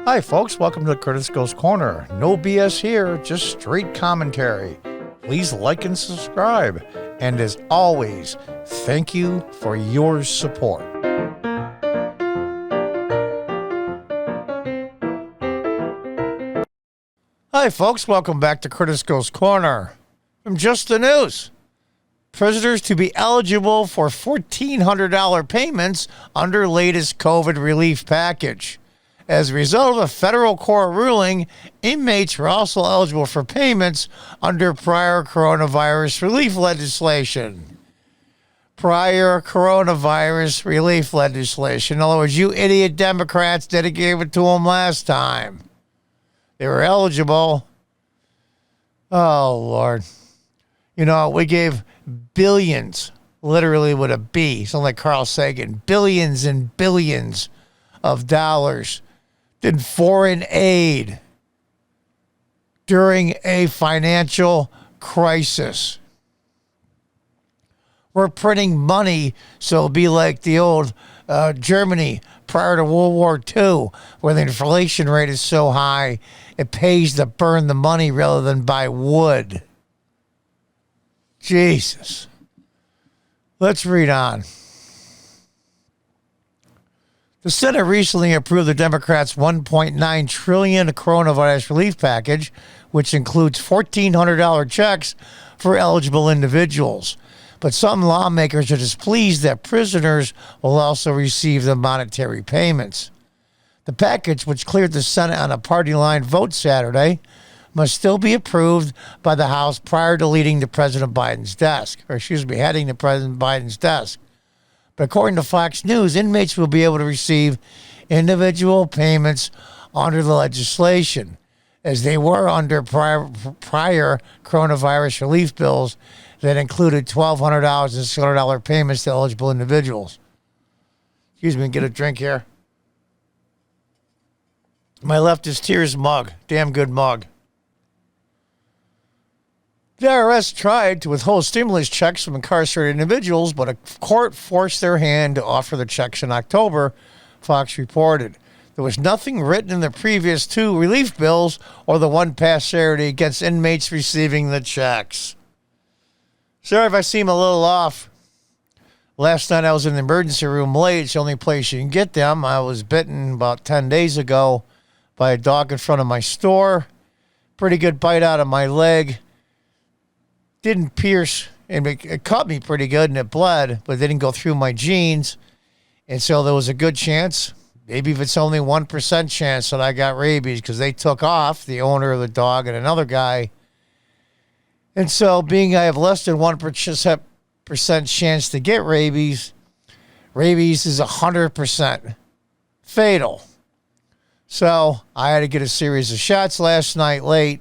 Hi folks, welcome to Curtis Goes Corner. No BS here, just straight commentary. Please like and subscribe. And as always, thank you for your support. Hi folks, welcome back to Curtis Goes Corner. From Just the News. Prisoners to be eligible for $1,400 payments under latest COVID relief package. As a result of a federal court ruling, inmates were also eligible for payments under prior coronavirus relief legislation. Prior coronavirus relief legislation. In other words, you idiot Democrats didn't give it to them last time. They were eligible. Oh, Lord. You know, we gave billions, literally with a B, something like Carl Sagan, billions and billions of dollars in foreign aid during a financial crisis. We're printing money so it'll be like the old Germany prior to World War II, where the inflation rate is so high, it pays to burn the money rather than buy wood. Jesus. Let's read on. The Senate recently approved the Democrats' $1.9 trillion coronavirus relief package, which includes $1,400 checks for eligible individuals. But some lawmakers are displeased that prisoners will also receive the monetary payments. The package, which cleared the Senate on a party line vote Saturday, must still be approved by the House prior to heading to President Biden's desk. But according to Fox News, inmates will be able to receive individual payments under the legislation, as they were under prior coronavirus relief bills that included $1,200 and $600 payments to eligible individuals. Excuse me, get a drink here. My left is Tears mug. Damn good mug. The IRS tried to withhold stimulus checks from incarcerated individuals, but a court forced their hand to offer the checks in October, Fox reported. There was nothing written in the previous two relief bills or the one passed Saturday against inmates receiving the checks. Sorry if I seem a little off. Last night I was in the emergency room late. It's the only place you can get them. I was bitten about 10 days ago by a dog in front of my store. Pretty good bite out of my leg. Didn't pierce, and it cut me pretty good, and it bled, but it didn't go through my jeans. And so there was a good chance, maybe if it's only 1% chance, that I got rabies, because they took off, the owner of the dog and another guy. And so being I have less than 1% chance to get rabies is 100% fatal. So I had to get a series of shots last night late.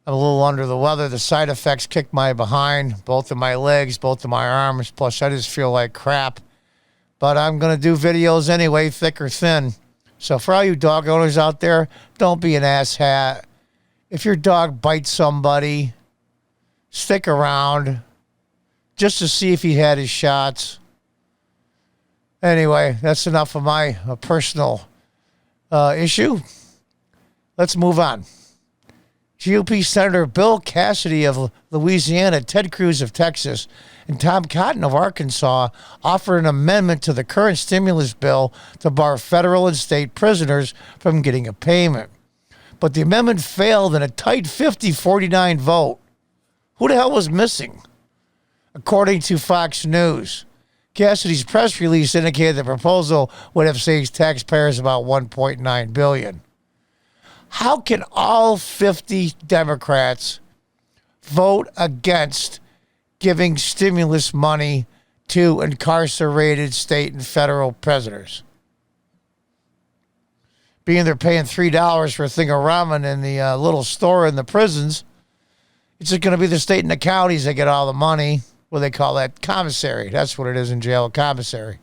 I'm a little under the weather. The side effects kicked my behind, both of my legs, both of my arms. Plus, I just feel like crap. But I'm going to do videos anyway, thick or thin. So for all you dog owners out there, don't be an asshat. If your dog bites somebody, stick around just to see if he had his shots. Anyway, that's enough of my personal issue. Let's move on. GOP Senator Bill Cassidy of Louisiana, Ted Cruz of Texas, and Tom Cotton of Arkansas offered an amendment to the current stimulus bill to bar federal and state prisoners from getting a payment. But the amendment failed in a tight 50-49 vote. Who the hell was missing? According to Fox News, Cassidy's press release indicated the proposal would have saved taxpayers about $1.9 billion. How can all 50 Democrats vote against giving stimulus money to incarcerated state and federal prisoners? Being they're paying $3 for a thing of ramen in the little store in the prisons, it's just going to be the state and the counties that get all the money. What they call that? Commissary. That's what it is in jail, a commissary.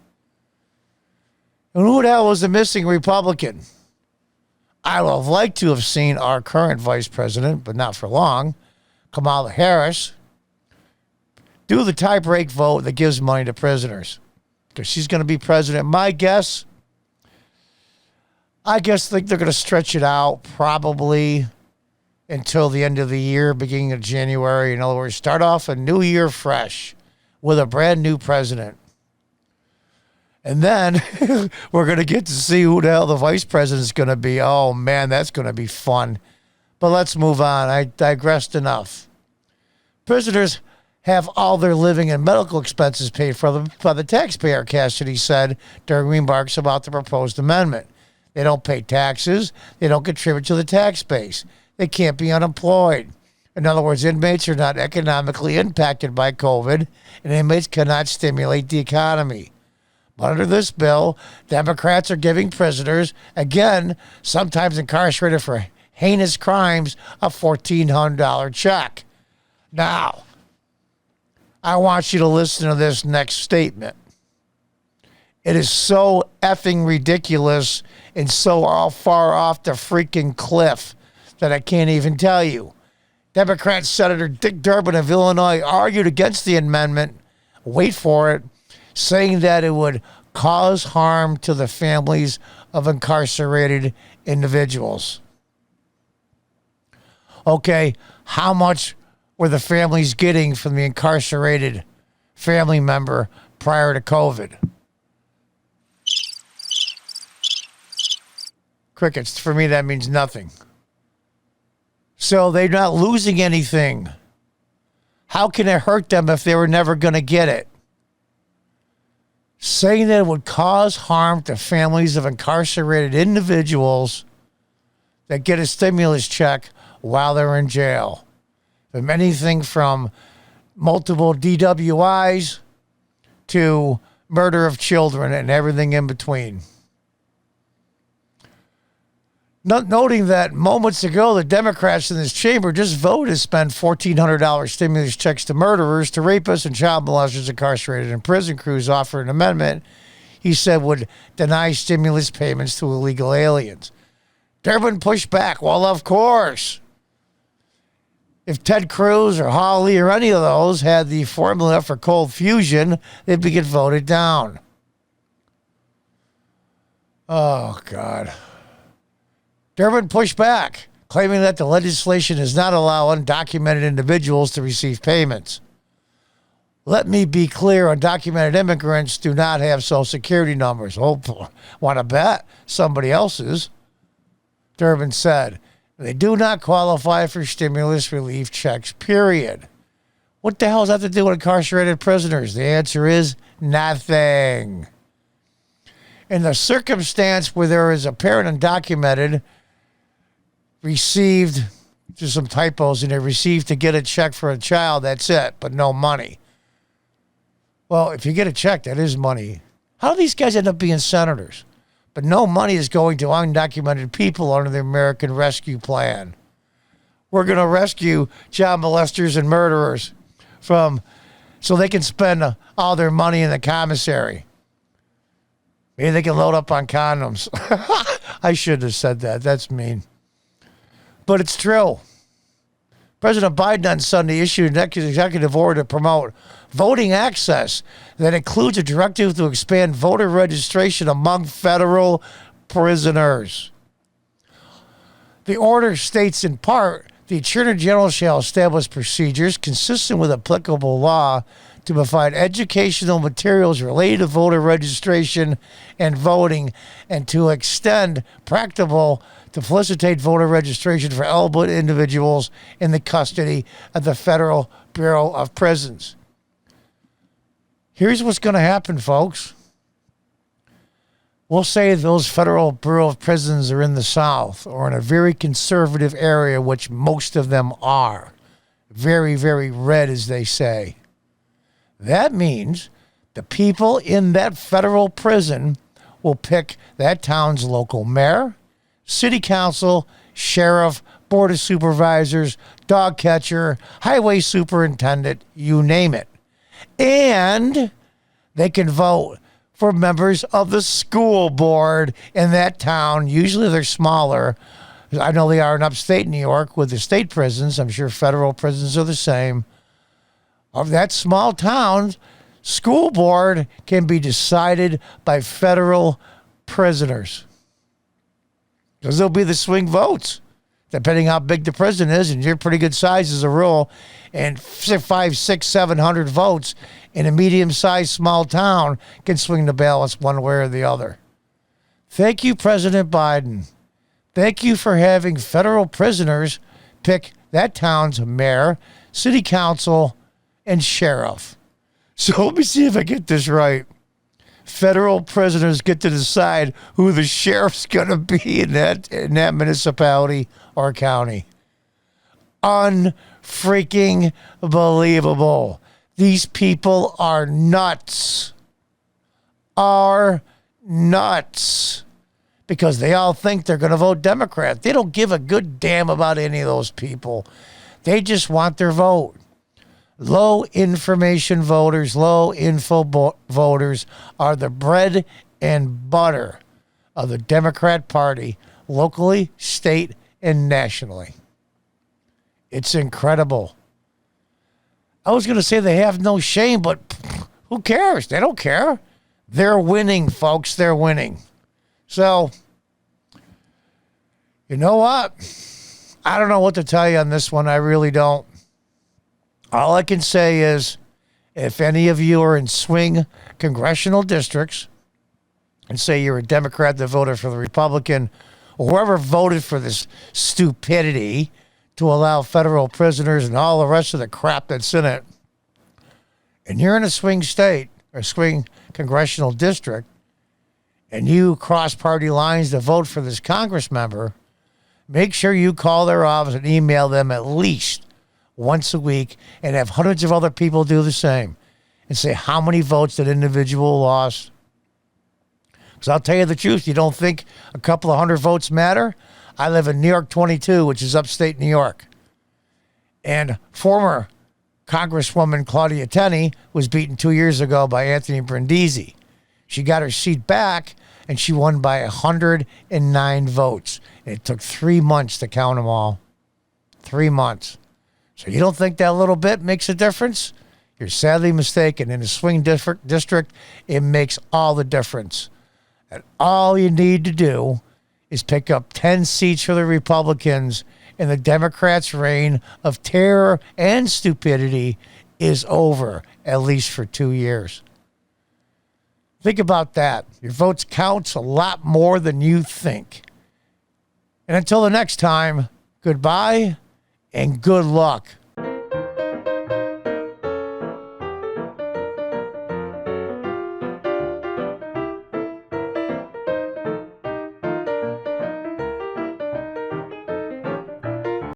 And who the hell was the missing Republican? I would have liked to have seen our current vice president, but not for long, Kamala Harris, do the tie-break vote that gives money to prisoners, because she's going to be president. My guess, I guess they're going to stretch it out probably until the end of the year, beginning of January. In other words, start off a new year fresh with a brand new president. And then we're going to get to see who the hell the vice president is going to be. Oh, man, that's going to be fun. But let's move on. I digressed enough. Prisoners have all their living and medical expenses paid for them by the taxpayer, Cassidy said during remarks about the proposed amendment. They don't pay taxes. They don't contribute to the tax base. They can't be unemployed. In other words, inmates are not economically impacted by COVID, and inmates cannot stimulate the economy. But under this bill, Democrats are giving prisoners, again, sometimes incarcerated for heinous crimes, a $1,400 check. Now, I want you to listen to this next statement. It is so effing ridiculous and so far off the freaking cliff that I can't even tell you. Democrat Senator Dick Durbin of Illinois argued against the amendment, wait for it, saying that it would cause harm to the families of incarcerated individuals. Okay, how much were the families getting from the incarcerated family member prior to COVID? Crickets. For me, that means nothing. So they're not losing anything. How can it hurt them if they were never going to get it? Saying that it would cause harm to families of incarcerated individuals that get a stimulus check while they're in jail. From anything from multiple DWIs to murder of children and everything in between. Noting that moments ago, the Democrats in this chamber just voted to spend $1,400 stimulus checks to murderers, to rapists, and child molesters incarcerated in prison. Cruz offered an amendment he said would deny stimulus payments to illegal aliens. Durbin pushed back. Well, of course. If Ted Cruz or Hawley or any of those had the formula for cold fusion, they'd get voted down. Oh, God. Durbin pushed back, claiming that the legislation does not allow undocumented individuals to receive payments. Let me be clear, undocumented immigrants do not have Social Security numbers. Oh, want to bet? Somebody else's. Durbin said, they do not qualify for stimulus relief checks, period. What the hell does that have to do with incarcerated prisoners? The answer is nothing. In the circumstance where there is a parent undocumented received, just some typos in there, received to get a check for a child, that's it, but no money. Well, if you get a check, that is money. How do these guys end up being senators? But no money is going to undocumented people under the American Rescue Plan. We're going to rescue child molesters and murderers so they can spend all their money in the commissary. Maybe they can load up on condoms. I shouldn't have said that. That's mean. But it's true. President Biden on Sunday issued an executive order to promote voting access that includes a directive to expand voter registration among federal prisoners. The order states in part, the Attorney General shall establish procedures consistent with applicable law to provide educational materials related to voter registration and voting, and to extend practicable to facilitate voter registration for eligible individuals in the custody of the Federal Bureau of Prisons. Here's what's going to happen, folks. We'll say those Federal Bureau of Prisons are in the South or in a very conservative area, which most of them are. Very, very red, as they say. That means the people in that federal prison will pick that town's local mayor, city council, sheriff, board of supervisors, dog catcher, highway superintendent, you name it. And they can vote for members of the school board in that town. Usually they're smaller. I know they are in upstate New York with the state prisons. I'm sure federal prisons are the same. Of that small town, school board can be decided by federal prisoners. Because they'll be the swing votes, depending how big the president is, and you're pretty good size as a rule, and 5, 6, 700 votes in a medium-sized small town can swing the ballots one way or the other. Thank you, President Biden. Thank you for having federal prisoners pick that town's mayor, city council, and sheriff. So let me see if I get this right. Federal prisoners get to decide who the sheriff's going to be in that municipality or county. Unfreaking believable. These people are nuts. Because they all think they're going to vote Democrat. They don't give a good damn about any of those people. They just want their vote. Low information voters, low info voters are the bread and butter of the Democrat Party, locally, state, and nationally. It's incredible. I was going to say they have no shame, but who cares? They don't care. They're winning, folks. They're winning. So, you know what? I don't know what to tell you on this one. I really don't. All I can say is, if any of you are in swing congressional districts and say you're a Democrat that voted for the Republican, or whoever voted for this stupidity to allow federal prisoners and all the rest of the crap that's in it, and you're in a swing state or swing congressional district, and you cross party lines to vote for this Congress member, make sure you call their office and email them at least once a week and have hundreds of other people do the same and say how many votes that individual lost. Because I'll tell you the truth, you don't think a couple of hundred votes matter? I live in New York 22, which is upstate New York. And former Congresswoman Claudia Tenney was beaten 2 years ago by Anthony Brindisi. She got her seat back, and she won by 109 votes. And it took 3 months to count them all. 3 months. So you don't think that little bit makes a difference? You're sadly mistaken. In a swing district, it makes all the difference. And all you need to do is pick up 10 seats for the Republicans, and the Democrats' reign of terror and stupidity is over, at least for 2 years. Think about that. Your votes counts a lot more than you think. And until the next time, goodbye and good luck.